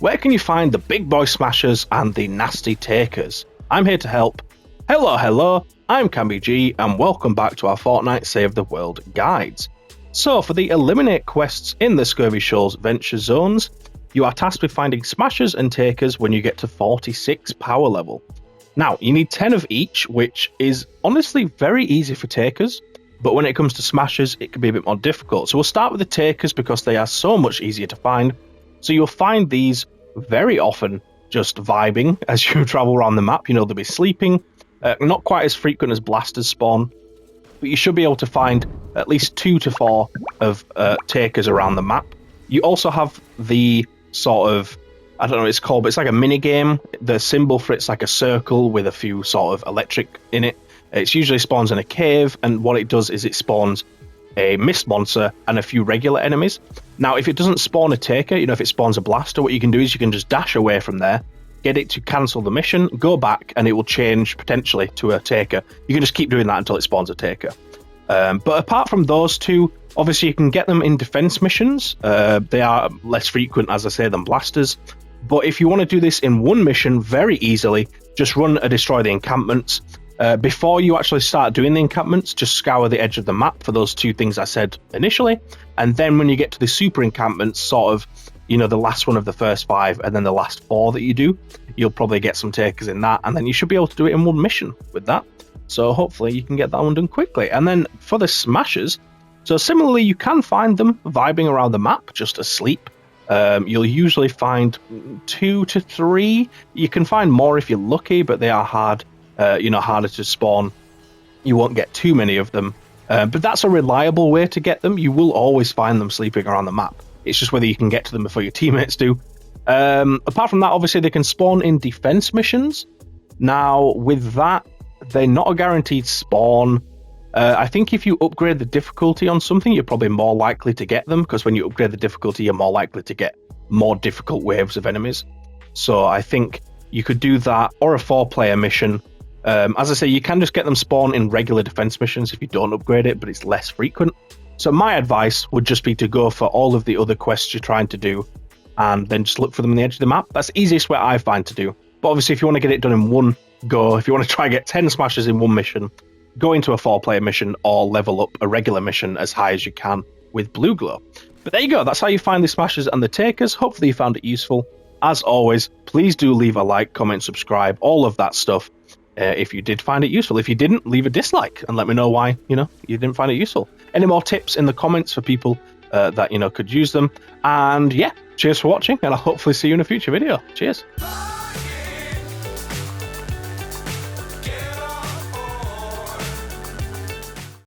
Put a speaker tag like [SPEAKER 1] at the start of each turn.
[SPEAKER 1] Where can you find the big boy smashers and the nasty takers? I'm here to help. Hello, I'm Camby G, and welcome back to our Fortnite Save the World guides. So, for the eliminate quests in the Scurvy Shoals Venture Zones, you are tasked with finding smashers and takers when you get to 46 power level. Now, you need 10 of each, which is honestly very easy for takers, but when it comes to smashers, it can be a bit more difficult. So we'll start with the takers because they are so much easier to find. So you'll find these very often just vibing as you travel around the map. You know, they'll be sleeping, not quite as frequent as blasters spawn, but you should be able to find at least 2 to 4 of takers around the map. You also have the sort of, I don't know what it's called, but it's like a mini game. The symbol for it's like a circle with a few sort of electric in it. It usually spawns in a cave, and what it does is it spawns a mist monster and a few regular enemies. Now, if it doesn't spawn a taker, you know, if it spawns a blaster, what you can do is you can just dash away from there, get it to cancel the mission, go back, and it will change potentially to a taker. You can just keep doing that until it spawns a taker. But apart from those two, obviously you can get them in defense missions. They are less frequent, as I say, than blasters. But if you want to do this in one mission very easily, just run a destroy the encampments. Before you actually start doing the encampments, just scour the edge of the map for those 2 things I said initially. And then when you get to the super encampments, sort of, you know, the last one of the first 5 and then the last 4 that you do, you'll probably get some takers in that. And then you should be able to do it in one mission with that. So hopefully you can get that one done quickly. And then for the smashers, so similarly, you can find them vibing around the map, just asleep. You'll usually find 2 to 3. You can find more if you're lucky, but they are hard, harder to spawn. You won't get too many of them, but that's a reliable way to get them. You will always find them sleeping around the map. It's just whether you can get to them before your teammates do. Apart from that, obviously, they can spawn in defense missions. Now, with that, they're not a guaranteed spawn. I think if you upgrade the difficulty on something, you're probably more likely to get them, because when you upgrade the difficulty, you're more likely to get more difficult waves of enemies. So I think you could do that, or a 4-player mission. As I say, you can just get them spawn in regular defense missions if you don't upgrade it, but it's less frequent. So my advice would just be to go for all of the other quests you're trying to do, and then just look for them on the edge of the map. That's the easiest way I find to do. But obviously, if you want to get it done in one go, if you want to try and get 10 smashers in one mission, go into a 4-player mission or level up a regular mission as high as you can with Blue Glow. But there you go, that's how you find the smashers and the takers. Hopefully you found it useful. As always, please do leave a like, comment, subscribe, all of that stuff if you did find it useful. If you didn't, leave a dislike and let me know why you didn't find it useful. Any more tips in the comments for people that could use them. And yeah, cheers for watching, and I'll hopefully see you in a future video. Cheers.